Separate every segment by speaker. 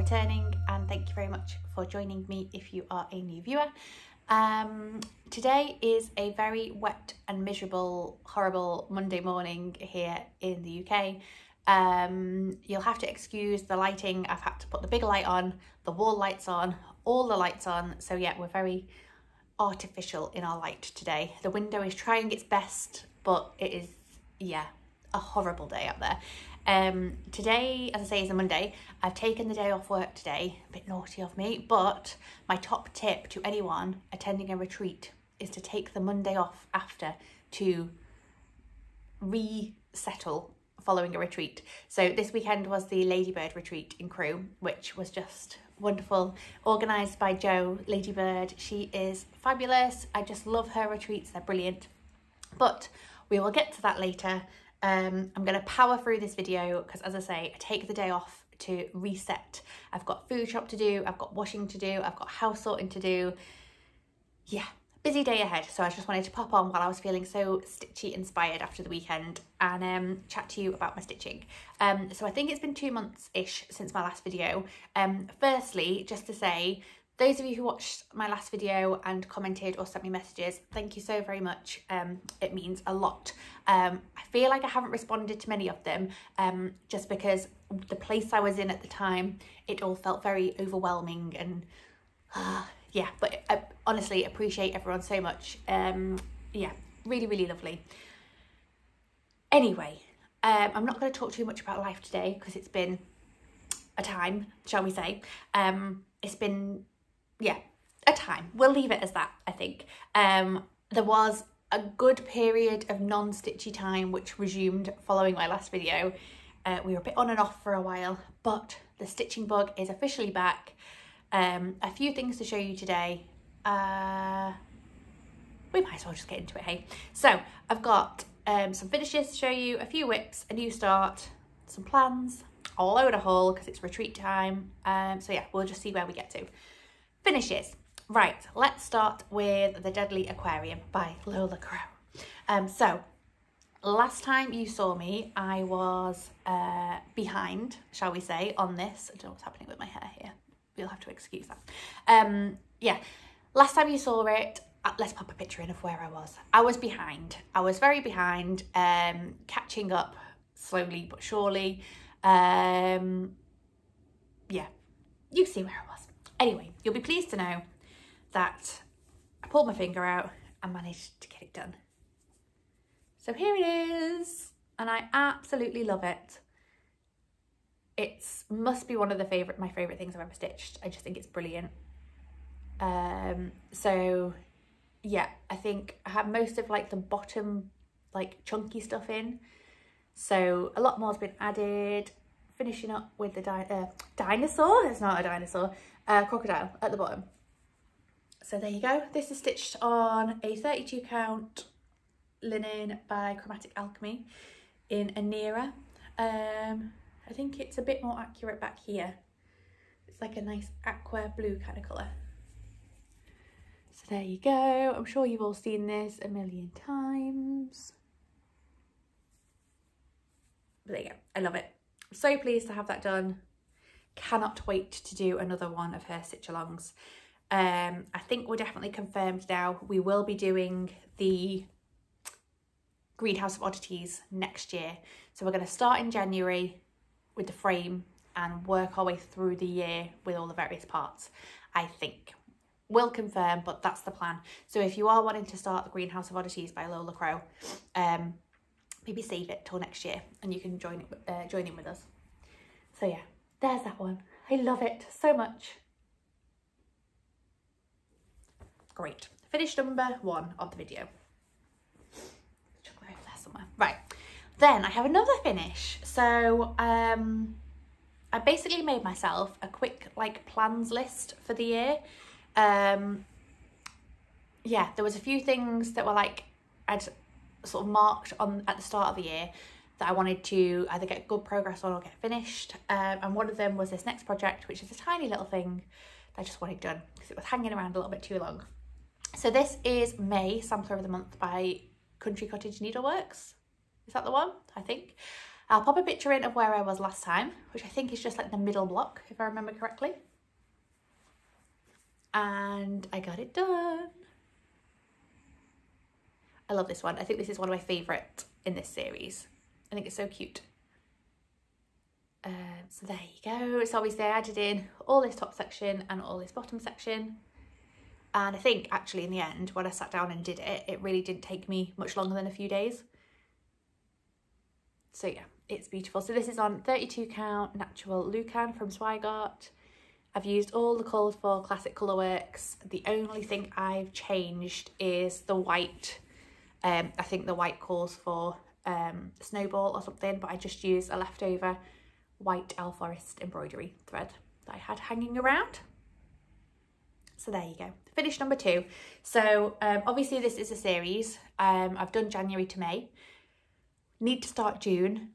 Speaker 1: returning, and thank you very much for joining me if you are a new viewer. Today is a very wet and miserable, horrible Monday morning here in the UK. You'll have to excuse the lighting. I've had to put the big light on, the wall lights on, all the lights on. So yeah, we're very artificial in our light today. The window is trying its best, but it is, yeah, a horrible day out there. Today, as I say, is a Monday. I've taken the day off work today, a bit naughty of me, but my top tip to anyone attending a retreat is to take the Monday off after to resettle following a retreat. So this weekend was the Ladybird retreat in Crewe, which was just wonderful, organised by Jo, Ladybird. She is fabulous. I just love her retreats, they're brilliant. But we will get to that later. I'm going to power through this video because, as I say, I take the day off to reset. I've got food shop to do, I've got washing to do, I've got house sorting to do. Yeah, busy day ahead. So I just wanted to pop on while I was feeling so stitchy inspired after the weekend and chat to you about my stitching. So I think it's been 2 months-ish since my last video. Firstly, just to say, those of you who watched my last video and commented or sent me messages, thank you so very much. It means a lot. I feel like I haven't responded to many of them just because the place I was in at the time, it all felt very overwhelming and yeah, but I honestly appreciate everyone so much. Yeah, really, really lovely. Anyway, I'm not going to talk too much about life today because it's been a time, shall we say. It's been, yeah, a time. We'll leave it as that, I think. There was a good period of non-stitchy time which resumed following my last video. We were a bit on and off for a while, but the stitching bug is officially back. A few things to show you today. We might as well just get into it, hey? So I've got some finishes to show you, a few whips, a new start, some plans, a load of haul because it's retreat time. So yeah, we'll just see where we get to. Finishes. Right, let's start with The Deadly Aquarium by Lola. So last time you saw me, I was behind, shall we say, on this. I don't know what's happening with my hair here. You'll have to excuse that. Yeah, last time you saw it, let's pop a picture in of where I was. I was behind. I was very behind, catching up slowly but surely. Yeah, you see where I was. Anyway, you'll be pleased to know that I pulled my finger out and managed to get it done. So here it is, and I absolutely love it. It must be one of my favourite things I've ever stitched. I just think it's brilliant. So yeah, I think I have most of like the bottom like chunky stuff in. So a lot more has been added. Finishing up with the dinosaur. It's not a dinosaur. Crocodile at the bottom. So there you go. This is stitched on a 32 count linen by Chromatic Alchemy in Anira. I think it's a bit more accurate back here. It's like a nice aqua blue kind of colour. So there you go. I'm sure you've all seen this a million times. But there you go. I love it. So pleased to have that done. Cannot wait to do another one of her stitch-alongs. I think we're definitely confirmed now. We will be doing the Greenhouse of Oddities next year. So we're going to start in January with the frame and work our way through the year with all the various parts, I think. We'll confirm, but that's the plan. So if you are wanting to start the Greenhouse of Oddities by Lola Crow, maybe save it till next year and you can join in with us. So yeah, there's that one. I love it so much. Great. Finish number 1 of the video. Chuck that over there somewhere. Right. Then I have another finish. So I basically made myself a quick like plans list for the year. Yeah, there was a few things that were like I'd sort of marked on at the start of the year that I wanted to either get good progress on or get finished. And one of them was this next project, which is a tiny little thing that I just wanted done because it was hanging around a little bit too long. So this is May Sampler of the Month by Cottage Needleworks. Is that the one? I think. I'll pop a picture in of where I was last time, which I think is just like the middle block, if I remember correctly. And I got it done. I love this one. I think this is one of my favourite in this series. I think it's so cute. So there you go. So obviously I added in all this top section and all this bottom section. And I think actually in the end, when I sat down and did it, it really didn't take me much longer than a few days. So yeah, it's beautiful. So this is on 32 count natural Lucan from Swigart. I've used all the colours for Classic Colourworks. The only thing I've changed is the white. I think the white calls for Snowball or something, but I just used a leftover white Al Forest embroidery thread that I had hanging around. So there you go, finish number 2. So obviously this is a series. I've done January to May. Need to start June.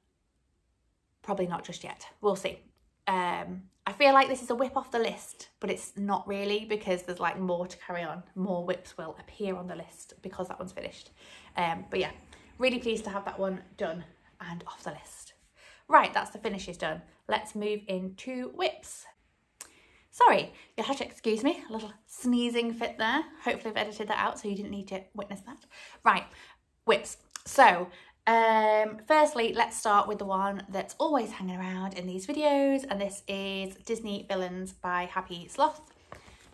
Speaker 1: Probably not just yet, we'll see. I feel like this is a whip off the list, but it's not really, because there's like more to carry on. More whips will appear on the list because that one's finished. But yeah, really pleased to have that one done and off the list. Right, that's the finishes done. Let's move into whips. Sorry, you'll have to excuse me, a little sneezing fit there. Hopefully I've edited that out so you didn't need to witness that. Right, whips. So, firstly, let's start with the one that's always hanging around in these videos, and this is Disney Villains by Happy Sloth.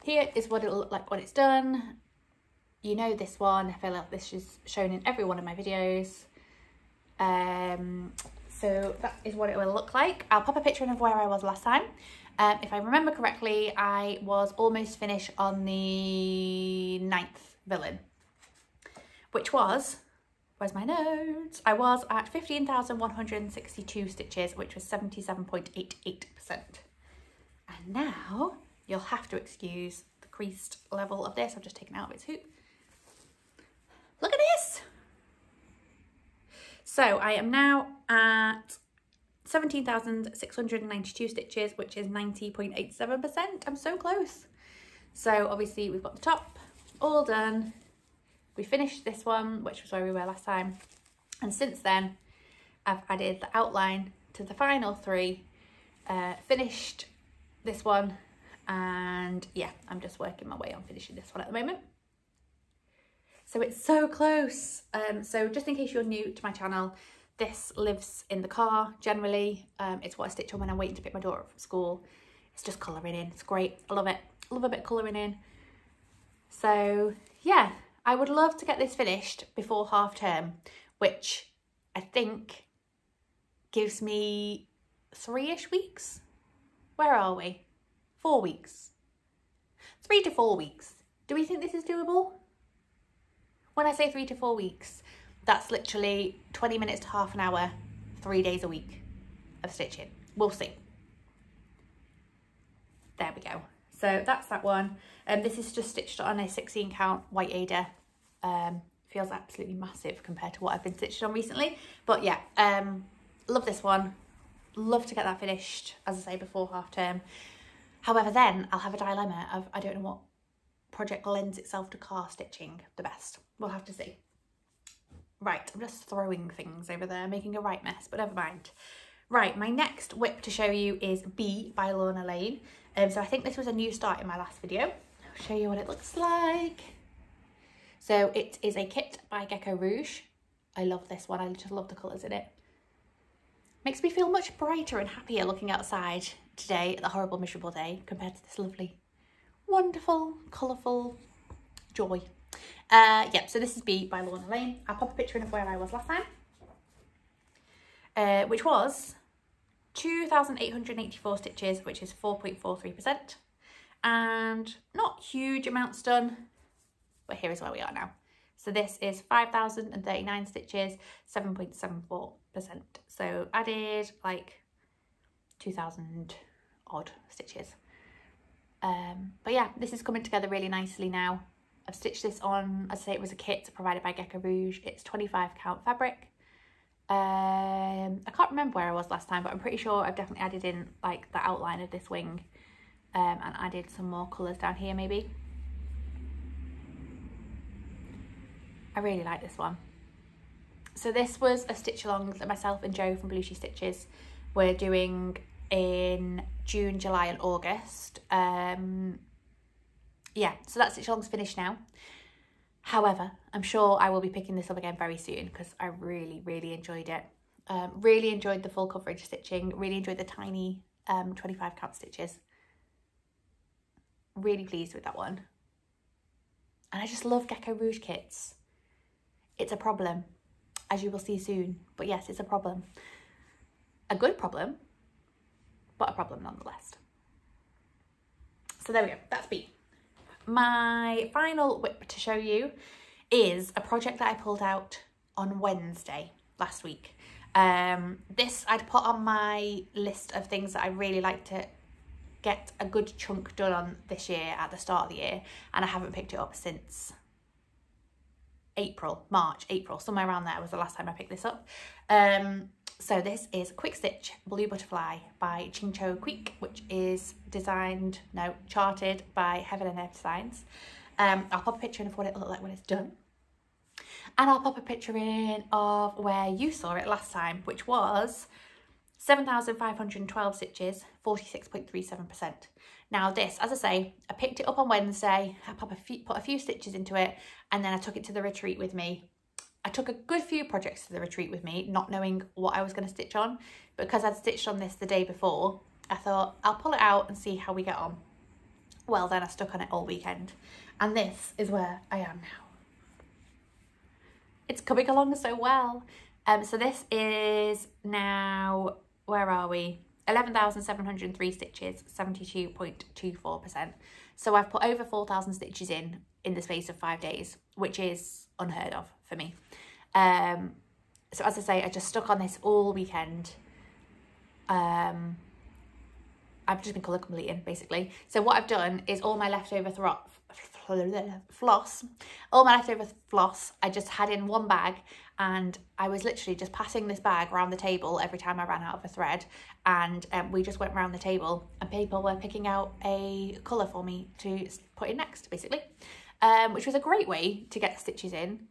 Speaker 1: Here is what it'll look like when it's done. You know this one, I feel like this is shown in every one of my videos. So that is what it will look like. I'll pop a picture in of where I was last time. If I remember correctly, I was almost finished on the 9th villain, which was, where's my notes? I was at 15,162 stitches, which was 77.88%. And now you'll have to excuse the creased level of this. I've just taken it out of its hoop. Look at this. So I am now at 17,692 stitches, which is 90.87%. I'm so close. So obviously we've got the top all done. We finished this one, which was where we were last time. And since then, I've added the outline to the final 3, finished this one, and yeah, I'm just working my way on finishing this one at the moment. So it's so close. So just in case you're new to my channel, this lives in the car generally. It's what I stitch on when I'm waiting to pick my daughter up from school. It's just colouring in, it's great, I love it. I love a bit of colouring in. So yeah, I would love to get this finished before half term, which I think gives me 3-ish weeks. Where are we? 4 weeks. 3 to 4 weeks. Do we think this is doable? When I say 3 to 4 weeks, that's literally 20 minutes to half an hour, 3 days a week of stitching. We'll see. There we go. So that's that one. This is just stitched on a 16 count white Ada. Feels absolutely massive compared to what I've been stitched on recently. But yeah, love this one. Love to get that finished, as I say, before half term. However, then I'll have a dilemma of I don't know what project lends itself to car stitching the best. We'll have to see. Right, I'm just throwing things over there, making a right mess, but never mind. Right, my next whip to show you is Bee by Lorna Laine. So I think this was a new start in my last video. I'll show you what it looks like. So it is a kit by Gecko Rouge. I love this one, I just love the colours in it. Makes me feel much brighter and happier looking outside today, the horrible, miserable day, compared to this lovely, wonderful, colourful joy. Yeah, so this is Bee by Lorna Laine. I'll pop a picture in of where I was last time, which was 2,884 stitches, which is 4.43%, and not huge amounts done, but here is where we are now. So this is 5,039 stitches, 7.74%. So added like 2,000 odd stitches. But yeah, this is coming together really nicely now. I've stitched this on, as I say, it was a kit provided by Gecko Rouge. It's 25 count fabric. I can't remember where I was last time, but I'm pretty sure I've definitely added in like the outline of this wing, and added some more colours down here maybe. I really like this one. So this was a stitch along that myself and Joe from Blueshy Stitches were doing in June, July and August. Yeah, so that stitch along's finished now. However, I'm sure I will be picking this up again very soon because I really, really enjoyed it. Really enjoyed the full coverage stitching, really enjoyed the tiny 25 count stitches. Really pleased with that one. And I just love Gecko Rouge kits. It's a problem, as you will see soon. But yes, it's a problem. A good problem, but a problem nonetheless. So there we go, that's B. My final whip to show you is a project that I pulled out on Wednesday last week. This I'd put on my list of things that I really like to get a good chunk done on this year at the start of the year, and I haven't picked it up since March, April, somewhere around there was the last time I picked this up. So this is Quick Stitch Blue Butterfly by Ching Kuik, which is charted by Heaven and Earth Designs. I'll pop a picture in of what it'll look like when it's done. And I'll pop a picture in of where you saw it last time, which was 7,512 stitches, 46.37%. Now this, as I say, I picked it up on Wednesday, I put a few stitches into it, and then I took it to the retreat with me. I took a good few projects to the retreat with me, not knowing what I was going to stitch on. Because I'd stitched on this the day before, I thought I'll pull it out and see how we get on. Well, then I stuck on it all weekend. And this is where I am now. It's coming along so well. So this is now, where are we? 11,703 stitches, 72.24%. So I've put over 4,000 stitches in the space of 5 days, which is unheard of for me. So as I say, I just stuck on this all weekend. I've just been colour completing basically. So what I've done is all my leftover floss, I just had in one bag, and I was literally just passing this bag around the table every time I ran out of a thread, and we just went around the table and people were picking out a colour for me to put in next basically, which was a great way to get stitches in.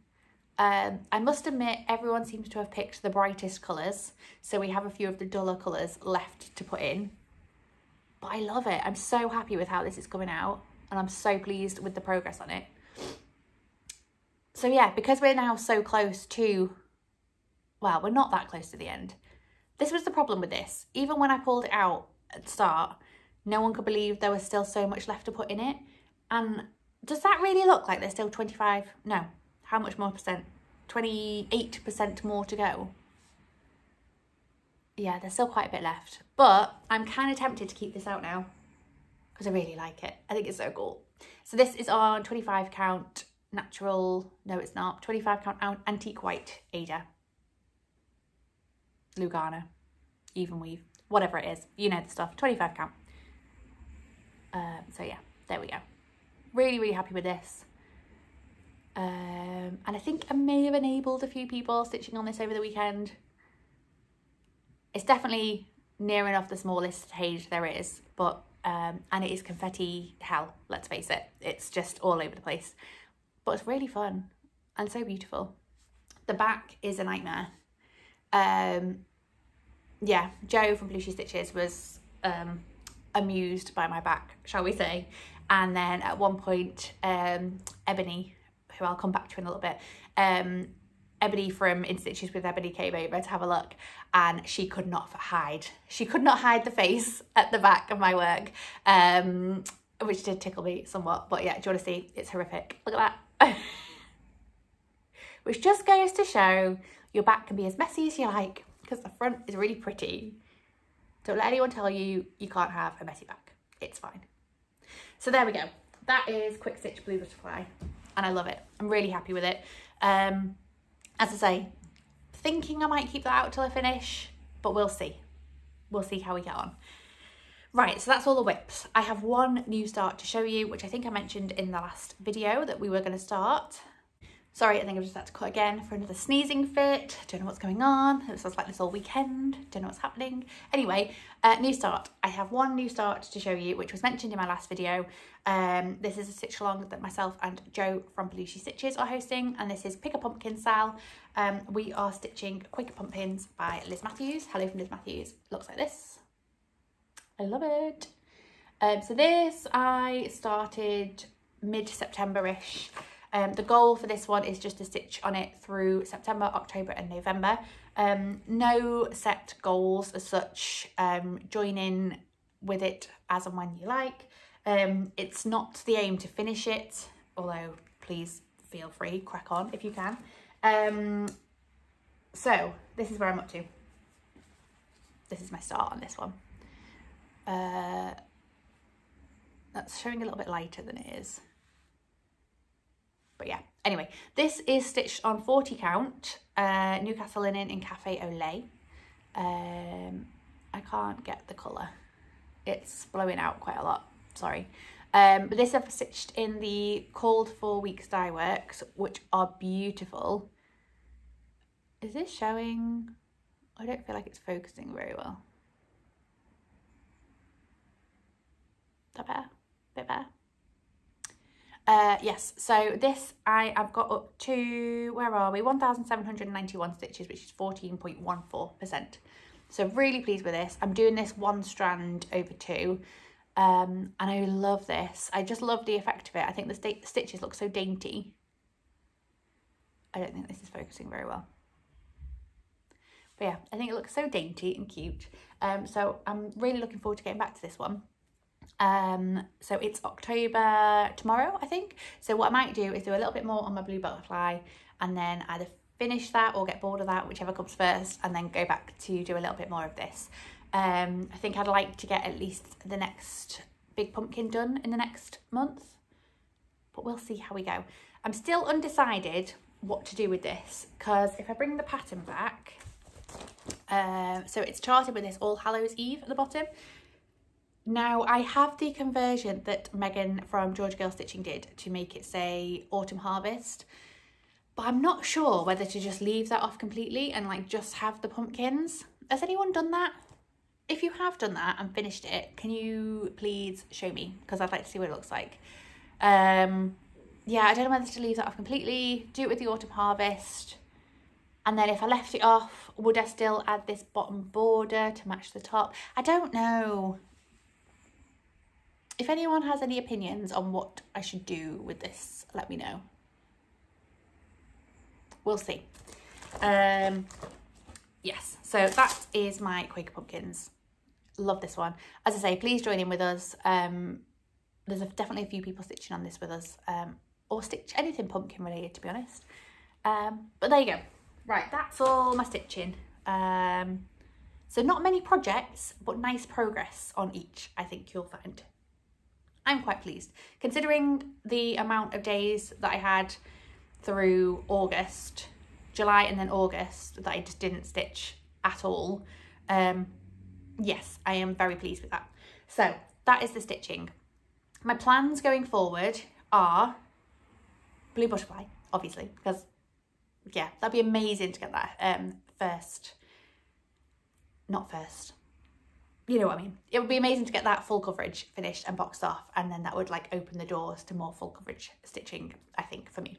Speaker 1: I must admit everyone seems to have picked the brightest colours, so we have a few of the duller colours left to put in, but I love it. I'm so happy with how this is coming out, and I'm so pleased with the progress on it. So yeah, because we're now so close to, well, we're not that close to the end. This was the problem with this. Even when I pulled it out at the start, no one could believe there was still so much left to put in it. And does that really look like there's still 25? No. How much more percent? 28% more to go. Yeah, there's still quite a bit left. But I'm kind of tempted to keep this out now because I really like it. I think it's so cool. So this is on 25 count natural, no it's not, 25 count antique white Ada. Lugana, even weave, whatever it is, you know the stuff, 25 count. So yeah, there we go. Really, really happy with this. And I think I may have enabled a few people stitching on this over the weekend. It's definitely near enough the smallest HAED there is, but and it is confetti hell, let's face it. It's just all over the place. But it's really fun and so beautiful. The back is a nightmare. Yeah, Joe from Blueshy Stitches was amused by my back, shall we say. And then at one point, Ebony, who I'll come back to in a little bit, Ebony from In Stitches with Ebony came over to have a look, and she could not hide. She could not hide the face at the back of my work, which did tickle me somewhat. But yeah, do you want to see? It's horrific. Look at that. Which just goes to show your back can be as messy as you like, because the front is really pretty. Don't let anyone tell you you can't have a messy back. It's fine. So there we go. That is Quick Stitch Blue Butterfly, and I love it. I'm really happy with it. As I say, thinking I might keep that out till I finish, but we'll see. We'll see how we get on. Right, so that's all the whips. I have one new start to show you, which I think I mentioned in the last video that we were going to start. Sorry, I think I've just had to cut again for another sneezing fit. Don't know what's going on. It sounds like this all weekend. Don't know what's happening. Anyway, new start. I have one new start to show you, which was mentioned in my last video. This is a stitch along that myself and Joe from Belushi Stitches are hosting, and this is Pick a Pumpkin Style. We are stitching Quaker Pumpkins by Liz Mathews. Hello from Liz Mathews. Looks like this. I love it. So this I started mid-September-ish. The goal for this one is just to stitch on it through September, October and November. No set goals as such. Join in with it as and when you like. It's not the aim to finish it, although please feel free, crack on if you can. So this is where I'm up to. This is my start on this one. That's showing a little bit lighter than it is. But yeah, anyway, this is stitched on 40 count, Newcastle linen in Cafe au Lait. I can't get the colour. It's blowing out quite a lot, sorry. But this I've stitched in the Called 4 Weeks Dye Works, which are beautiful. Is this showing? I don't feel like it's focusing very well. Is that better? A bit better? Yes, so this I've got up to, where are we, 1,791 stitches, which is 14.14%. So really pleased with this. I'm doing this one strand over two, and I love this. I just love the effect of it. I think the stitches look so dainty. I don't think this is focusing very well. But yeah, I think it looks so dainty and cute. So I'm really looking forward to getting back to this one. So it's October tomorrow, I think. So what I might do is do a little bit more on my blue butterfly and then either finish that or get bored of that, whichever comes first, and then go back to do a little bit more of this. I think I'd like to get at least the next big pumpkin done in the next month, but we'll see how we go. I'm still undecided what to do with this, because if I bring the pattern back, so it's charted with this All Hallows Eve at the bottom. Now, I have the conversion that Megan from Georgie Girl Stitching did to make it say Autumn Harvest, but I'm not sure whether to just leave that off completely and like just have the pumpkins. Has anyone done that? If you have done that and finished it, can you please show me? Because I'd like to see what it looks like. Yeah, I don't know whether to leave that off completely, do it with the Autumn Harvest, and then if I left it off, would I still add this bottom border to match the top? I don't know. If anyone has any opinions on what I should do with this, let me know. We'll see. Yes, so that is my Quaker Pumpkins. Love this one. As I say, please join in with us. There's definitely a few people stitching on this with us, or stitch anything pumpkin related, to be honest. But there you go. Right, that's all my stitching. So not many projects, but nice progress on each, I think you'll find. I'm quite pleased, considering the amount of days that I had through August, July and then August, that I just didn't stitch at all. Yes, I am very pleased with that. So that is the stitching. My plans going forward are blue butterfly, obviously, because yeah, that'd be amazing to get that not first. You know what I mean? It would be amazing to get that full coverage finished and boxed off, and then that would like open the doors to more full coverage stitching, I think, for me.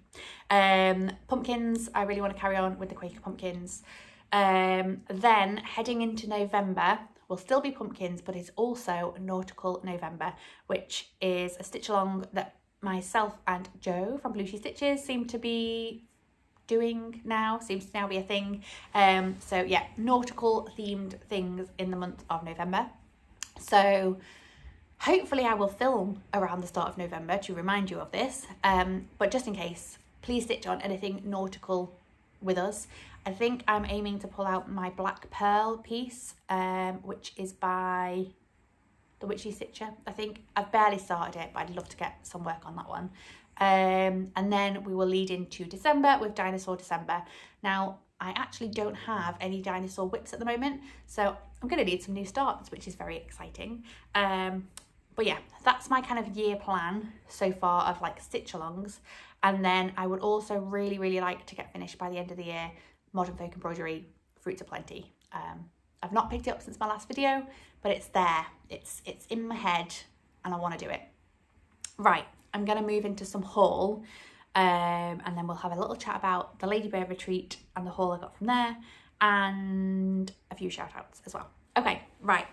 Speaker 1: Pumpkins, I really want to carry on with the Quaker Pumpkins. Then heading into November will still be pumpkins, but it's also Nautical November, which is a stitch along that myself and Joe from Belushi Stitches seem to be doing now, seems to now be a thing. So yeah, nautical themed things in the month of November. So hopefully I will film around the start of November to remind you of this, but just in case, please stitch on anything nautical with us. I think I'm aiming to pull out my Black Pearl piece, which is by the Witchy Stitcher. I think I've barely started it, but I'd love to get some work on that one. And then we will lead into December with Dinosaur December. Now, I actually don't have any dinosaur whips at the moment, so I'm going to need some new starts, which is very exciting. But yeah, that's my kind of year plan so far of like stitch alongs. And then I would also really like to get finished by the end of the year Modern Folk Embroidery Fruits Aplenty. I've not picked it up since my last video, but it's there. It's in my head and I want to do it. Right, I'm going to move into some haul, and then we'll have a little chat about the Ladybird retreat and the haul I got from there, and a few shout outs as well. Okay, right,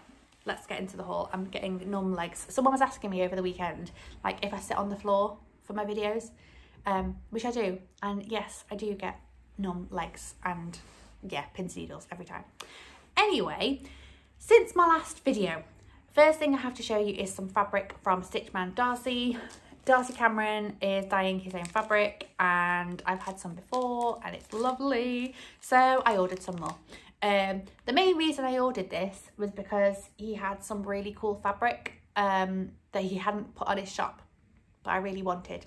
Speaker 1: let's get into the haul. I'm getting numb legs. Someone was asking me over the weekend, like if I sit on the floor for my videos, which I do, and yes, I do get numb legs and yeah, pins and needles every time. Anyway, since my last video, first thing I have to show you is some fabric from Stitchman Darcy. Darcy Cameron is dyeing his own fabric, and I've had some before and it's lovely, so I ordered some more. The main reason I ordered this was because he had some really cool fabric that he hadn't put on his shop that I really wanted.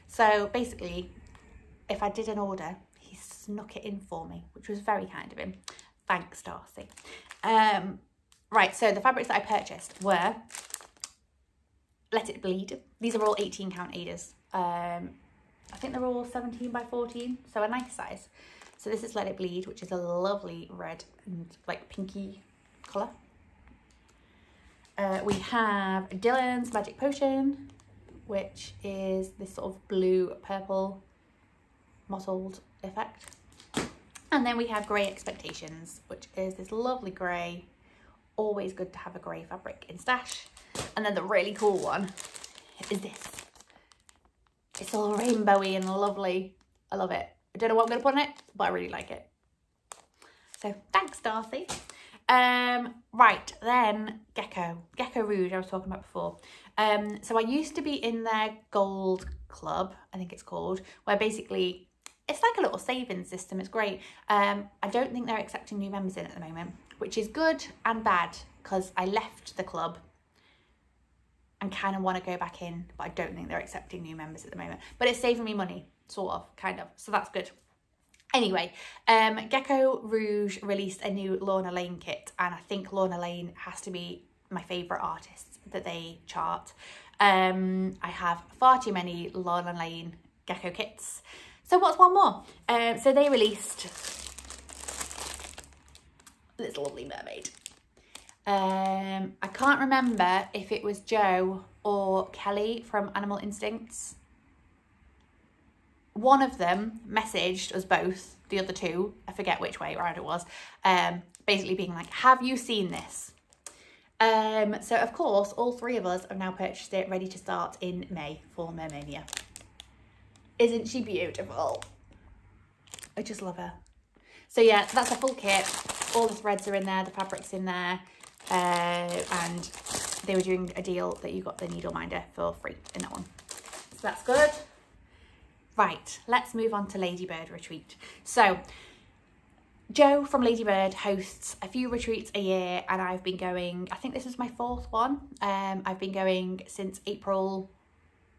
Speaker 1: So basically, if I did an order, he snuck it in for me, which was very kind of him. Thanks, Darcy. Right, so the fabrics that I purchased were Let It Bleed. These are all 18 count AIDAs. I think they're all 17 by 14, so a nice size. So this is Let It Bleed, which is a lovely red and like pinky colour. We have Dylan's Magic Potion, which is this sort of blue purple mottled effect. And then we have Grey Expectations, which is this lovely grey. Always good to have a grey fabric in stash. And then the really cool one is this. It's all rainbowy and lovely. I love it. I don't know what I'm going to put on it, but I really like it. So thanks, Darcy. Right, then Gecko Rouge I was talking about before. So I used to be in their gold club, I think it's called, where basically it's like a little savings system. It's great. I don't think they're accepting new members in at the moment, which is good and bad because I left the club and kind of want to go back in, but I don't think they're accepting new members at the moment. But it's saving me money, sort of, kind of. So that's good. Anyway, Gecko Rouge released a new Lorna Laine kit, and I think Lorna Laine has to be my favourite artist that they chart. I have far too many Lorna Laine Gecko kits. So what's one more? So they released this lovely mermaid. I can't remember if it was Joe or Kelly from Animal Instincts. One of them messaged us both, the other two, I forget which way around it was, basically being like, have you seen this? So of course, all three of us have now purchased it, ready to start in May for Mermania. Isn't she beautiful? I just love her. So yeah, that's a full kit. All the threads are in there, the fabric's in there, and they were doing a deal that you got the needle minder for free in that one. So that's good. Right, let's move on to Ladybird Retreat. So Joe from Ladybird hosts a few retreats a year, and I've been going, I think this is my fourth one. I've been going since April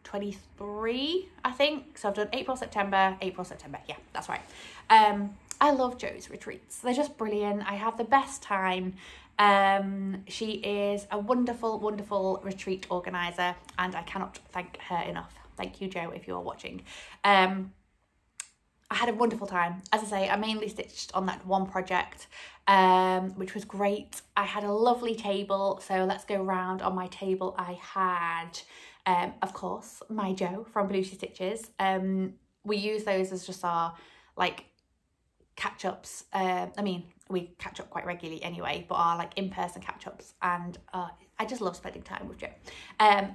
Speaker 1: 23, I think. So I've done April, September, yeah, that's right. I love Joe's retreats. They're just brilliant. I have the best time. She is a wonderful retreat organizer, and I cannot thank her enough. Thank you, Joe, if you're watching. I had a wonderful time. As I say, I mainly stitched on that one project, which was great. I had a lovely table, so let's go round. On my table I had, of course, my Joe from Blue Stitches. We use those as just our, like, catch-ups. I mean, we catch up quite regularly anyway, but our, like, in-person catch-ups, and I just love spending time with Joe.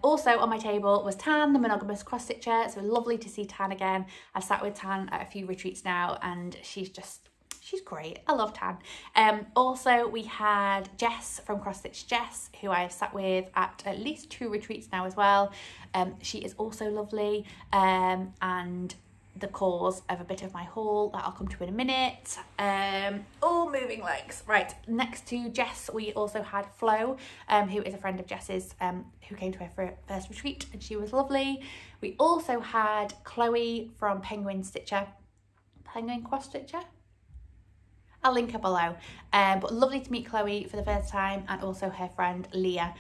Speaker 1: Also on my table was Tan, the monogamous cross-stitcher. So lovely to see Tan again. I've sat with Tan at a few retreats now, and she's great. I love Tan. Also we had Jess from Cross Stitch Jess, who I have sat with at least 2 retreats now as well. She is also lovely, and the cause of a bit of my haul that I'll come to in a minute. Moving legs. Right, next to Jess we also had Flo, who is a friend of Jess's, who came to her first retreat, and she was lovely. We also had Chloe from Penguin Cross Stitcher. I'll link her below. But lovely to meet Chloe for the first time, and also her friend Leah.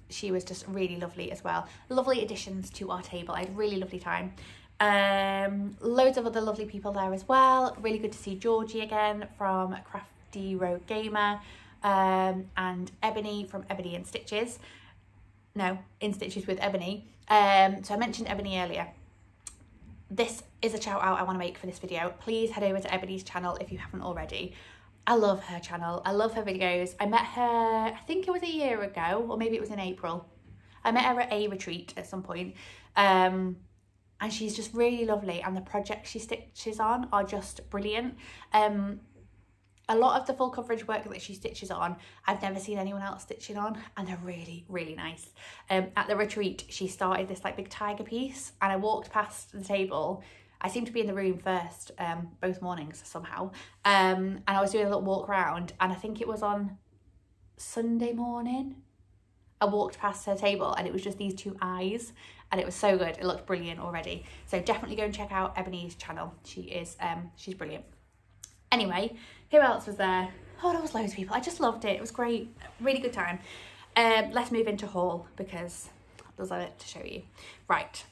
Speaker 1: She was just really lovely as well. Lovely additions to our table. I had a really lovely time. Loads of other lovely people there as well. Really good to see Georgie again from Crafty Rogue Gamer, and Ebony from Ebony in Stitches. No, in Stitches with Ebony. So I mentioned Ebony earlier. This is a shout out I want to make for this video. Please head over to Ebony's channel if you haven't already. I love her channel. I love her videos. I met her, I think it was a year ago, or maybe it was in April. I met her at a retreat at some point. And she's just really lovely, and the projects she stitches on are just brilliant. A lot of the full coverage work that she stitches on, I've never seen anyone else stitching on, and they're really, really nice. At the retreat, she started this like big tiger piece, and I walked past the table. I seemed to be in the room first, both mornings somehow, and I was doing a little walk around, and I think it was on Sunday morning, I walked past her table, and it was just these two eyes, and it was so good. It looked brilliant already. So definitely go and check out Ebony's channel. She is, she's brilliant. Anyway, who else was there? Oh, there was loads of people. I just loved it. It was great. Really good time. Let's move into haul because there's a lot to show you. Right.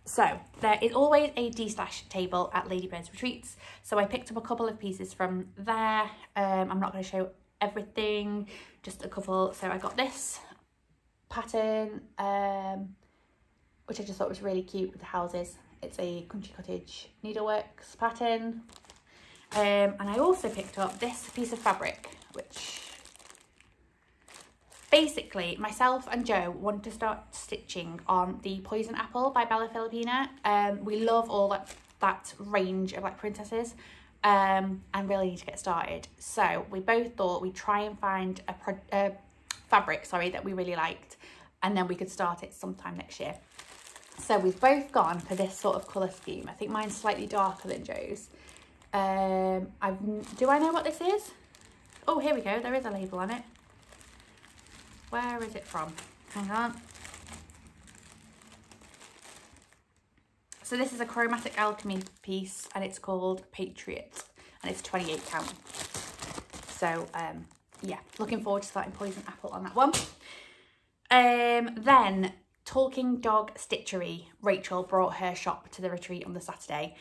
Speaker 1: So there is always a D-slash table at Ladybird's retreats. So I picked up a couple of pieces from there. I'm not going to show everything, just a couple. So I got this pattern, which I just thought was really cute with the houses. It's a Country Cottage Needleworks pattern. And I also picked up this piece of fabric, which basically myself and Joe want to start stitching on the Poison Apple by Bella Filipina. We love all that range of like princesses, and really need to get started. So we both thought we'd try and find a fabric, sorry, that we really liked, and then we could start it sometime next year. So we've both gone for this sort of colour scheme. I think mine's slightly darker than Joe's. Do I know what this is? Oh, here we go. There is a label on it. Where is it from? Hang on. So this is a Chromatic Alchemy piece, and it's called Patriot, and it's 28 count. So yeah, looking forward to starting Poison Apple on that one. Then Talking Dog Stitchery. Rachael brought her shop to the retreat on the Saturday,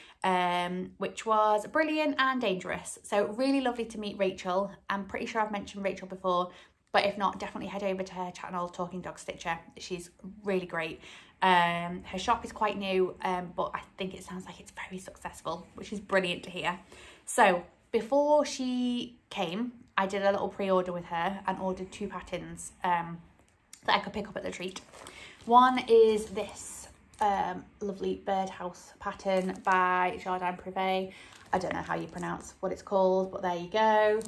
Speaker 1: which was brilliant and dangerous. So really lovely to meet Rachael. I'm pretty sure I've mentioned Rachael before, but if not, definitely head over to her channel, Talking Dog Stitcher. She's really great. Her shop is quite new, but I think it sounds like it's very successful, which is brilliant to hear. So before she came, I did a little pre-order with her and ordered 2 patterns that I could pick up at the retreat. One is this lovely birdhouse pattern by Jardin Privé. I don't know how you pronounce what it's called, but there you go.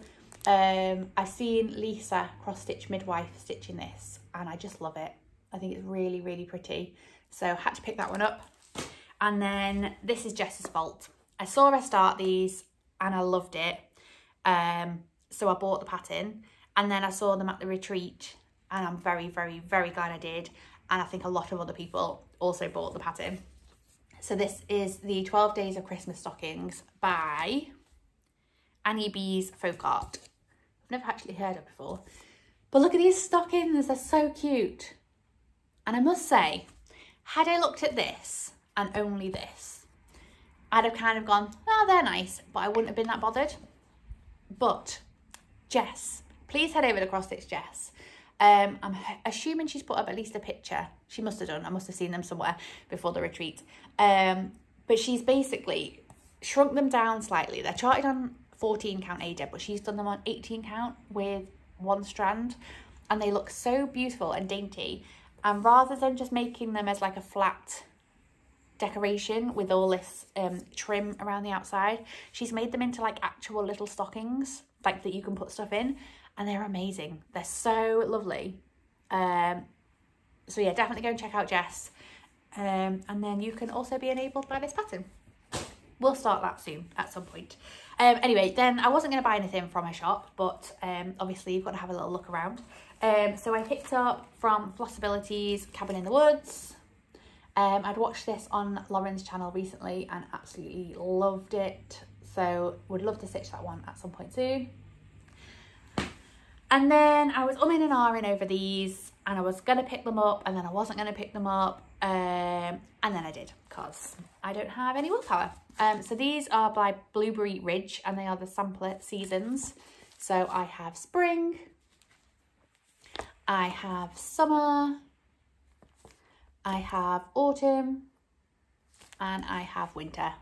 Speaker 1: I've seen Lisa Cross Stitch Midwife stitching this, and I just love it. I think it's really, really pretty. So I had to pick that one up. And then this is Jess's Fault. I saw her start these and I loved it. So I bought the pattern, and then I saw them at the retreat, and I'm very, very, very glad I did. And I think a lot of other people also bought the pattern. So this is the 12 Days of Christmas Stockings by Annie B's Folk Art. I've never actually heard of before. But look at these stockings, they're so cute. And I must say, had I looked at this and only this, I'd have kind of gone, oh, they're nice, but I wouldn't have been that bothered. But Jess, please head over to Cross Stitch Jess. I'm assuming she's put up at least a picture. She must have done. I must have seen them somewhere before the retreat. But she's basically shrunk them down slightly. They're charted on 14 count HAED, but she's done them on 18 count with 1 strand, and they look so beautiful and dainty. And rather than just making them as like a flat decoration with all this trim around the outside, she's made them into like actual little stockings, like that you can put stuff in. And they're amazing. They're so lovely. So yeah, definitely go and check out Jess. And then you can also be enabled by this pattern. We'll start that soon at some point. Anyway, then I wasn't going to buy anything from her shop, but obviously you've got to have a little look around. So I picked up from Flosstubers Cabin in the Woods. I'd watched this on Lauren's channel recently and absolutely loved it. So would love to stitch that one at some point soon. And then I was umming and ahhing over these, and I was going to pick them up, and then I wasn't going to pick them up. And then I did, because I don't have any willpower. So these are by Blueberry Ridge, and they are the sampler seasons. So I have spring, I have summer, I have autumn, and I have winter.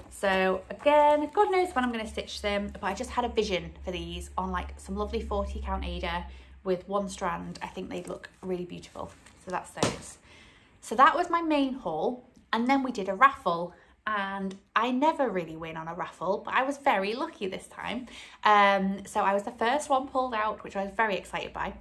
Speaker 1: So again, God knows when I'm going to stitch them, but I just had a vision for these on like some lovely 40 count Aida with one strand. I think they'd look really beautiful. So that's those. So that was my main haul, and then we did a raffle, and I never really win on a raffle, but I was very lucky this time. So I was the first one pulled out, which I was very excited by.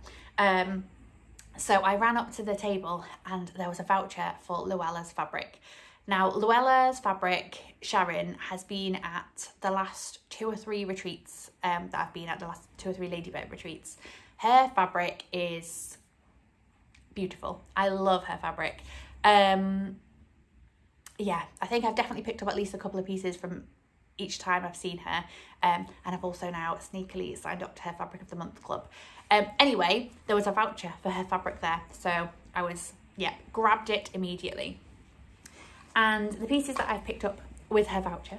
Speaker 1: So I ran up to the table and there was a voucher for Lola's fabric. Now, Lola's fabric, Sharon, has been at the last 2 or 3 retreats that I've been at, the last 2 or 3 Ladybird retreats. Her fabric is beautiful. I love her fabric. Yeah, I think I've definitely picked up at least a couple of pieces from each time I've seen her. And I've also now sneakily signed up to her Fabric of the Month club. Anyway, there was a voucher for her fabric there. So I was, yeah, grabbed it immediately. And the pieces that I've picked up with her voucher,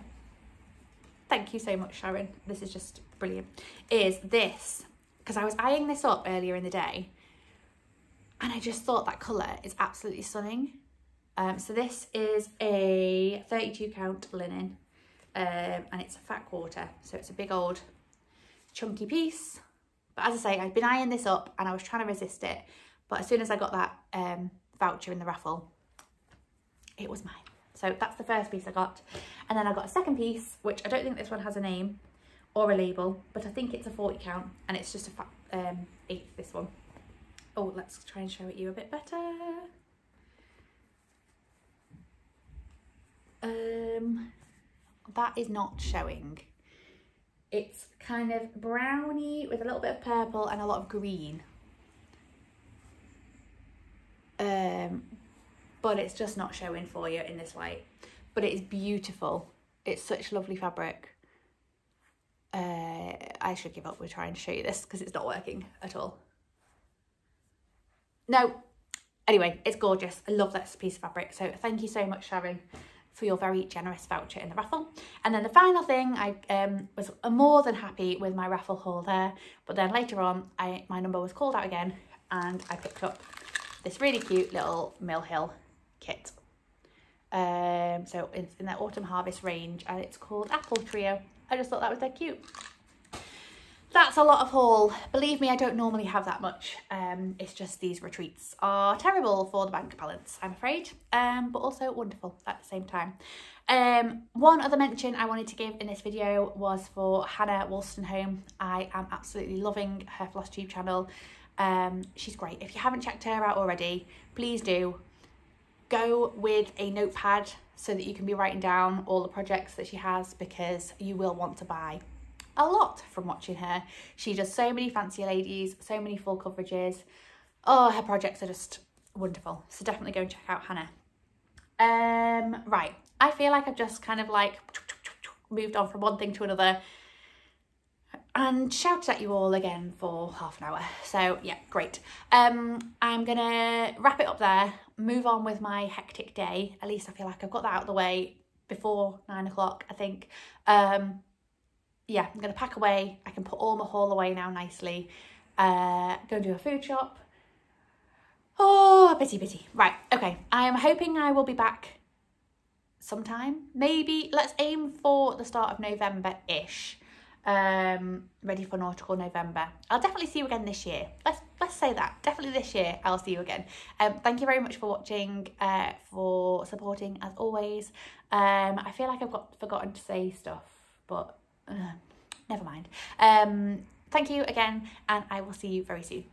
Speaker 1: thank you so much, Sharon, this is just brilliant, is this. Because I was eyeing this up earlier in the day, and I just thought that colour is absolutely stunning. So this is a 32 count linen, and it's a fat quarter, so it's a big old chunky piece. But as I say, I've been eyeing this up and I was trying to resist it, but as soon as I got that voucher in the raffle, it was mine. So that's the first piece I got. And then I got a second piece, which I don't think this one has a name or a label, but I think it's a 40 count, and it's just a fat 8th, this one. Oh, let's try and show it you a bit better. That is not showing. It's kind of browny with a little bit of purple and a lot of green. But it's just not showing for you in this light. But it is beautiful. It's such lovely fabric. I should give up with trying to show you this because it's not working at all. No. Anyway, it's gorgeous. I love this piece of fabric. So thank you so much, Sharon, for your very generous voucher in the raffle. And then the final thing, I was more than happy with my raffle haul there, but then later on my number was called out again, and I picked up this really cute little Mill Hill kit. So it's in their Autumn Harvest range, and it's called Apple Trio. I just thought that was dead cute. That's a lot of haul. Believe me, I don't normally have that much. It's just these retreats are terrible for the bank balance, I'm afraid, but also wonderful at the same time. One other mention I wanted to give in this video was for Hannah Wolstenholme. I am absolutely loving her Flosstube channel. She's great. If you haven't checked her out already, please do. Go with a notepad so that you can be writing down all the projects that she has, because you will want to buy a lot from watching her. She does so many fancy ladies, so many full coverages. Oh, her projects are just wonderful. So definitely go and check out Hannah. Right, I feel like I've just kind of like moved on from one thing to another and shouted at you all again for half an hour. So yeah, great. I'm gonna wrap it up there, move on with my hectic day. At least I feel like I've got that out of the way before 9 o'clock, I think. Yeah, I'm going to pack away. I can put all my haul away now nicely. Go and do a food shop. Oh, bitty. Right, okay. I am hoping I will be back sometime. Maybe, let's aim for the start of November-ish. Ready for Nautical November. I'll definitely see you again this year. Let's say that. Definitely this year, I'll see you again. Thank you very much for watching, for supporting, as always. I feel like I've forgotten to say stuff, but... never mind. Thank you again, and I will see you very soon.